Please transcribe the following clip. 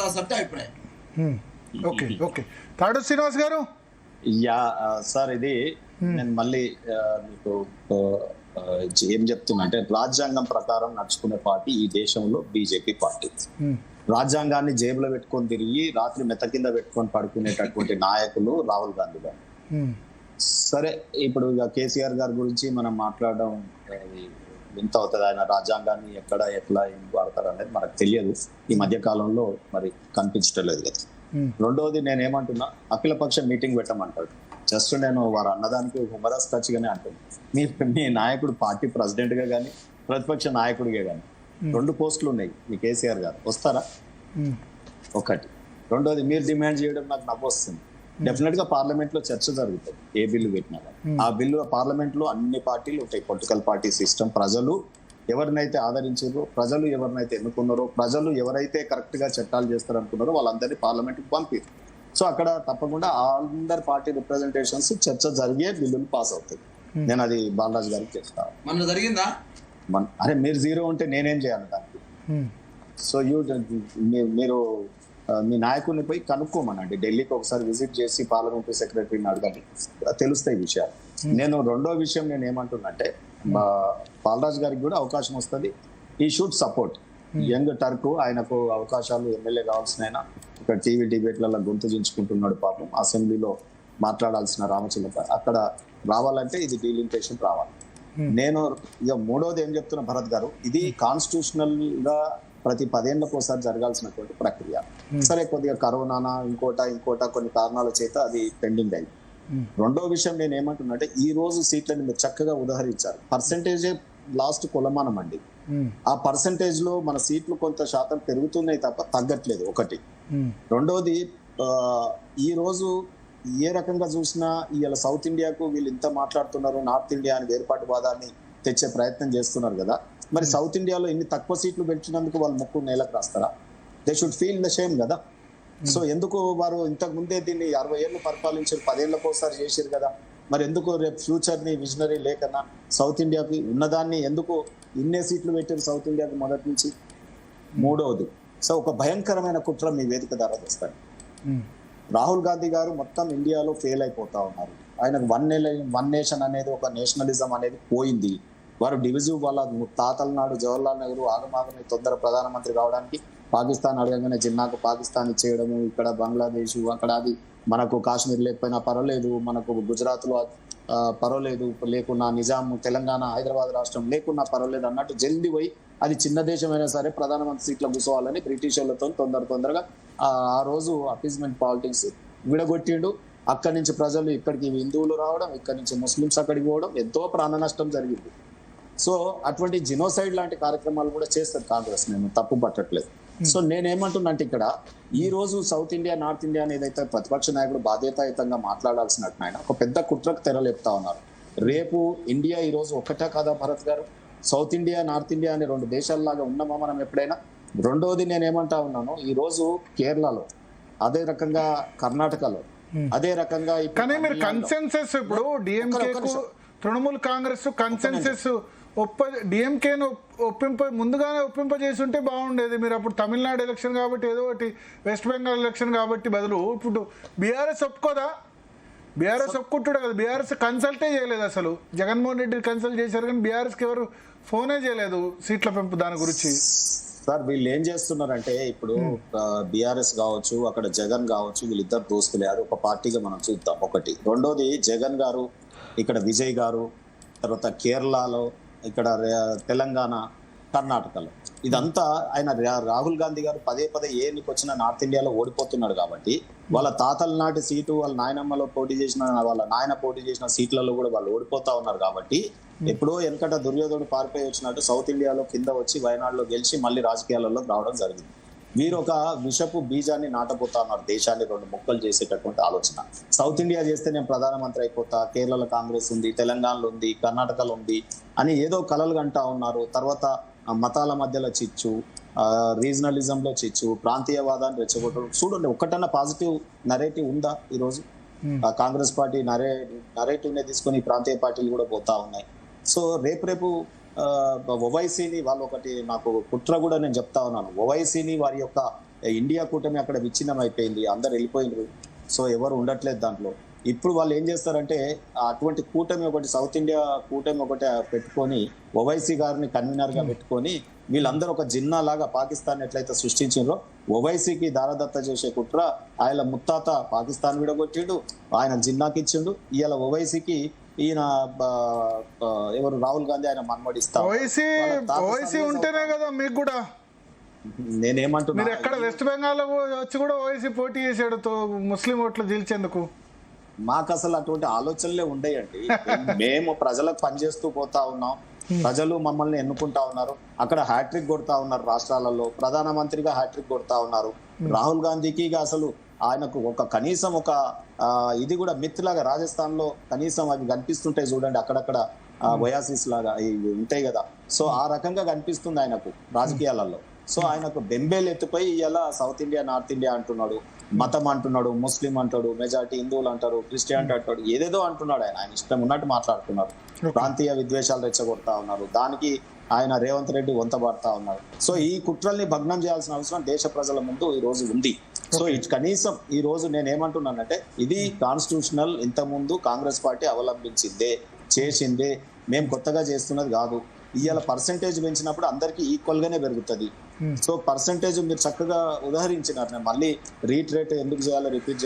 రాసినట్టు అభిప్రాయం. Okay okay తాడు శ్రీనివాస్ గారు. యా సార్, ఇది నేను మళ్ళీ మీకు ఏం చెప్తున్నా అంటే, రాజ్యాంగం ప్రకారం నడుచుకునే పార్టీ ఈ దేశంలో బీజేపీ పార్టీ. రాజ్యాంగాన్ని జేబులో పెట్టుకొని తిరిగి రాత్రి మెత్త కింద పెట్టుకొని పడుకునేటటువంటి నాయకులు రాహుల్ గాంధీ గారు. సరే, ఇప్పుడు ఇక కేసీఆర్ గారి గురించి మనం మాట్లాడడం వింత అవుతుంది. ఆయన రాజ్యాంగాన్ని ఎక్కడ ఎట్లా ఏం వాడతారు అనేది మనకు తెలియదు. ఈ మధ్య కాలంలో మరి కనిపించడం లేదు కదా. రెండోది, నేను ఏమంటున్నా, అఖిలపక్ష మీటింగ్ పెట్టమంటాడు. జస్ట్ నేను వారు అన్నదానికి హుమరస్ టచ్ గానే అంటుంది. మీ నాయకుడు పార్టీ ప్రెసిడెంట్ గా కానీ ప్రతిపక్ష నాయకుడిగా కానీ 2 పోస్టులు ఉన్నాయి. మీ కేసీఆర్ గారు వస్తారా? ఒకటి. రెండోది, మీరు డిమాండ్ చేయడం నాకు నవ్వు వస్తుంది. డెఫినెట్ గా పార్లమెంట్ లో చర్చ జరుగుతుంది ఏ బిల్లు పెట్టినా. ఆ బిల్లు పార్లమెంట్ లో అన్ని పార్టీలు ఉంటాయి. పొలిటికల్ పార్టీ సిస్టమ్, ప్రజలు ఎవరినైతే ఆదరించారో, ప్రజలు ఎవరినైతే ఎన్నుకున్నారో, ప్రజలు ఎవరైతే కరెక్ట్ గా చట్టాలు చేస్తారనుకున్నారో వాళ్ళందరినీ పార్లమెంట్ కి పంపారు. సో అక్కడ తప్పకుండా అందరి పార్టీ రిప్రజెంటేషన్స్ చర్చ జరిగే బిల్లులు పాస్ అవుతాయి. నేను అది బాలరాజు గారికి చెప్తాను. మన జరిగిందా? అరే, మీరు 0 ఉంటే నేనేం చేయాలి దానికి? సో మీరు మీ నాయకుడిని పోయి కనుక్కోమనండి. ఢిల్లీకి ఒకసారి విజిట్ చేసి పార్లమెంటరీ సెక్రటరీని అడగండి, తెలుస్తాయి విషయాలు. నేను రెండో విషయం నేను ఏమంటున్నంటే, బాలరాజు గారికి కూడా అవకాశం వస్తుంది. ఈ షుడ్ సపోర్ట్ యంగ్ టర్క్. ఆయనకు అవకాశాలు, ఎమ్మెల్యే కావాల్సిన ఆయన ఇక్కడ టీవీ డిబేట్లలో గొంతు దించుకుంటున్నాడు పాపం. అసెంబ్లీలో మాట్లాడాల్సిన రామచిలక అక్కడ రావాలంటే ఇది డీలిమిటేషన్ రావాలి. నేను ఇక మూడోది ఏం చెప్తున్నా భరత్ గారు, ఇది కాన్స్టిట్యూషనల్ గా ప్రతి 10 ఏళ్లకు ఒకసారి జరగాల్సినటువంటి ప్రక్రియ. సరే, కొద్దిగా కరోనా ఇంకోట కొన్ని కారణాల చేత అది పెండింగ్ అయింది. రెండో విషయం నేను ఏమంటున్నా, ఈ రోజు సీట్లను మీరు చక్కగా ఉదహరించారు. పర్సెంటేజే లాస్ట్ కొలమానం అండి. ఆ పర్సెంటేజ్ లో మన సీట్లు కొంత శాతం పెరుగుతున్నాయి తప్ప తగ్గట్లేదు, ఒకటి. రెండోది, ఈ రోజు ఏ రకంగా చూసినా ఇవాళ సౌత్ ఇండియాకు వీళ్ళు ఇంత మాట్లాడుతున్నారు, నార్త్ ఇండియా అని వేర్పాటువాదాన్ని తెచ్చే ప్రయత్నం చేస్తున్నారు కదా. మరి సౌత్ ఇండియాలో ఇన్ని తక్కువ సీట్లు పెంచినందుకు వాళ్ళు ముక్కు నేలకు రాస్తారా? They should feel the shame కదా. సో ఎందుకు వారు ఇంతకు ముందే దీన్ని 60 ఏళ్ళు పరిపాలించారు, 10 ఏళ్ళకు ఒకసారి చేశారు కదా. మరి ఎందుకు రేపు ఫ్యూచర్ ని విజనరీ లేకన్నా సౌత్ ఇండియాకి ఉన్నదాన్ని ఎందుకు ఇన్నే సీట్లు పెట్టారు సౌత్ ఇండియాకి మొదటి నుంచి? మూడవది, సో ఒక భయంకరమైన కుట్ర మీ వేదిక ద్వారా వస్తాయి. రాహుల్ గాంధీ గారు మొత్తం ఇండియాలో ఫెయిల్ అయిపోతా ఉన్నారు. ఆయనకు వన్ నేషన్ అనేది, ఒక నేషనలిజం అనేది పోయింది. వారు డివిజివ్ వాళ్ళ తాతల నాడు జవహర్లాల్ నెహ్రూ ఆగమాగమే తొందర ప్రధానమంత్రి కావడానికి పాకిస్తాన్ అడగగానే జిన్నాకు పాకిస్తాన్ ఇచ్చేయడము, ఇక్కడ బంగ్లాదేశ్, అక్కడ అది మనకు కాశ్మీర్ లేకపోయినా పర్వాలేదు, మనకు గుజరాత్ లో పర్వాలేదు, లేకున్నా నిజాం తెలంగాణ హైదరాబాద్ రాష్ట్రం లేకున్నా పర్వాలేదు అన్నట్టు జల్దీ పోయి అది చిన్న దేశమైనా సరే ప్రధానమంత్రి సీట్లో కూర్చోవాలని బ్రిటిష్ వాళ్ళతో తొందరగా ఆ రోజు అపీజ్మెంట్ పాలిటిక్స్ విడగొట్టిండు. అక్కడి నుంచి ప్రజలు ఇక్కడికి హిందువులు రావడం, ఇక్కడి నుంచి ముస్లిమ్స్ అక్కడికి పోవడం, ఎంతో ప్రాణ నష్టం జరిగింది. సో అటువంటి జినోసైడ్ లాంటి కార్యక్రమాలు కూడా చేస్తారు కాంగ్రెస్, నేను తప్పు పట్టట్లేదు. సో నేనేమంటున్నా అంటే, ఇక్కడ ఈ రోజు సౌత్ ఇండియా నార్త్ ఇండియా అని ఏదైతే ప్రతిపక్ష నాయకుడు బాధ్యతాయుతంగా మాట్లాడాల్సినట్టు ఆయన ఒక పెద్ద కుట్రకు తెరలేపుతా ఉన్నారు. రేపు ఇండియా ఈ రోజు ఒక్కటే కాదా భరత్ గారు? సౌత్ ఇండియా నార్త్ ఇండియా అనే 2 దేశాల్లాగా ఉన్నామా మనం ఎప్పుడైనా? రెండోది నేనేమంటా ఉన్నాను, ఈ రోజు కేరళలో, అదే రకంగా కర్ణాటకలో, అదే రకంగా కానీ మీరు కన్సెన్సస్ ఇప్పుడు డిఎంకేకు తృణమూల్ కాంగ్రెస్ కన్సెన్సస్ డిఎంకేను ముందుగానే ఒప్పింపజేసి ఉంటే బాగుండేది. మీరు అప్పుడు తమిళనాడు ఎలక్షన్ కాబట్టి ఏదో ఒకటి, వెస్ట్ బెంగాల్ ఎలక్షన్ కాబట్టి బదులు ఇప్పుడు బీఆర్ఎస్ ఒప్పుకోదా? బీఆర్ఎస్ ఒప్పుకుంటాడు కదా. బీఆర్ఎస్ కన్సల్టే చేయలేదు అసలు. జగన్మోహన్ రెడ్డి కన్సల్ట్ చేశారు కానీ బీఆర్ఎస్కి ఎవరు ఫోనే చేయలేదు సీట్ల పెంపు దాని గురించి. సార్, వీళ్ళు ఏం చేస్తున్నారంటే, ఇప్పుడు బీఆర్ఎస్ కావచ్చు, అక్కడ జగన్ కావచ్చు, వీళ్ళిద్దరు దోస్తులే. అది ఒక పార్టీగా మనం చూద్దాం, ఒకటి. రెండోది, జగన్ గారు ఇక్కడ, విజయ్ గారు తర్వాత కేరళలో, ఇక్కడ తెలంగాణ, కర్ణాటకలో, ఇదంతా ఆయన రాహుల్ గాంధీ గారు పదే ఏనికి వచ్చిన నార్త్ ఇండియాలో ఓడిపోతున్నాడు కాబట్టి వాళ్ళ తాతల నాటి సీటు, వాళ్ళ నాయనమ్మలో పోటీ చేసిన, వాళ్ళ నాయన పోటీ చేసిన సీట్లలో కూడా వాళ్ళు ఓడిపోతా ఉన్నారు కాబట్టి ఎప్పుడో వెనకట దుర్యోధనుడు పారిపోయి వచ్చినట్టు సౌత్ ఇండియాలో కింద వచ్చి వయనాడులో గెలిచి మళ్ళీ రాజకీయాలలో రావడం జరిగింది. వీరు ఒక విషపు బీజాన్ని నాటపోతా ఉన్నారు, దేశాన్ని 2 ముక్కలు చేసేటటువంటి ఆలోచన. సౌత్ ఇండియా చేస్తే నేను ప్రధానమంత్రి అయిపోతా, కేరళలో కాంగ్రెస్ ఉంది, తెలంగాణలో ఉంది, కర్ణాటకలో ఉంది అని ఏదో కలలు కంటా ఉన్నారు. తర్వాత మతాల మధ్యలో చిచ్చు, రీజనలిజంలో చిచ్చు, ప్రాంతీయవాదాన్ని రెచ్చగొట్టడం. చూడండి, ఒక్కటన్నా పాజిటివ్ నరేటివ్ ఉందా ఈరోజు? కాంగ్రెస్ పార్టీ నరేటివ్ నే తీసుకొని ప్రాంతీయ పార్టీలు కూడా పోతా ఉన్నాయి. సో రేపు ఓవైసీని వాళ్ళు ఒకటి, నాకు కుట్ర కూడా నేను చెప్తా ఉన్నాను, ఓవైసీని వారి యొక్క ఇండియా కూటమి అక్కడ విచ్ఛిన్నం అయిపోయింది, అందరు వెళ్ళిపోయినారు. సో ఎవరు ఉండట్లేదు దాంట్లో. ఇప్పుడు వాళ్ళు ఏం చేస్తారంటే అటువంటి కూటమి ఒకటి, సౌత్ ఇండియా కూటమి ఒకటి పెట్టుకొని ఓవైసీ గారిని కన్వీనర్ గా పెట్టుకొని వీళ్ళందరూ ఒక జిన్నా లాగా పాకిస్తాన్ ఎట్లయితే సృష్టించారో ఓవైసీకి దారదత్త చేసే కుట్ర. ఆయన ముత్తాత పాకిస్తాన్ విడగొట్టిండు, ఆయన జిన్నాకి ఇచ్చిండు. ఇవాళ ఓవైసీకి ఈయన ఎవరు రాహుల్ గాంధీ ఆయన మన్మడిస్తా. ఓవైసీ ఉంటేనే కదా మీకు కూడా. నేనేమంటున్నా, మీరు ఎక్కడ వెస్ట్ బెంగాల్ వచ్చి కూడా ఓవైసీ పోటీ చేసాడు ముస్లిం ఓట్లు గెలిచేందుకు. మాకు అసలు అటువంటి ఆలోచనలే ఉండేయండి. మేము ప్రజలకు పనిచేస్తూ పోతా ఉన్నాం, ప్రజలు మమ్మల్ని ఎన్నుకుంటా ఉన్నారు. అక్కడ హ్యాట్రిక్ కొడతా ఉన్నారు, రాష్ట్రాలలో ప్రధానమంత్రిగా హ్యాట్రిక్ కొడతా ఉన్నారు. రాహుల్ గాంధీకి అసలు ఆయనకు ఒక కనీసం ఒక ఇది కూడా మిత్ లాగా రాజస్థాన్ లో కనీసం అవి కనిపిస్తుంటాయి చూడండి, అక్కడక్కడ వయాసిస్ లాగా ఇవి ఉంటాయి కదా. సో ఆ రకంగా కనిపిస్తుంది ఆయనకు రాజకీయాలలో. సో ఆయనకు బెంబేలు ఎత్తిపోయి ఇలా సౌత్ ఇండియా నార్త్ ఇండియా అంటున్నాడు, మతం అంటున్నాడు, ముస్లిం అంటాడు, మెజారిటీ హిందువులు అంటారు, క్రిస్టియానిటీ అంటాడు, ఏదేదో అంటున్నాడు. ఆయన ఇష్టం ఉన్నట్టు మాట్లాడుతున్నారు, ప్రాంతీయ విద్వేషాలు రెచ్చగొడతా ఉన్నారు. దానికి ఆయన రేవంత్ రెడ్డి వంతబడతా ఉన్నారు. సో ఈ కుట్రల్ని భగ్నం చేయాల్సిన అవసరం దేశ ప్రజల ముందు ఈ రోజు ఉంది. సో కనీసం ఈ రోజు నేను ఏమంటున్నానంటే ఇది కాన్స్టిట్యూషనల్, ఇంత ముందు కాంగ్రెస్ పార్టీ అవలంబించిందే, చేసిందే, మేము కొత్తగా చేస్తున్నది కాదు. ఇవాళ పర్సెంటేజ్ పెంచినప్పుడు అందరికీ ఈక్వల్ గానే పెరుగుతుంది. సో పర్సెంటేజ్ మీరు చక్కగా ఉదాహరించినారు. నేను మళ్ళీ రీట్రేట్ ఎందుకు చేయాలో రిపీట్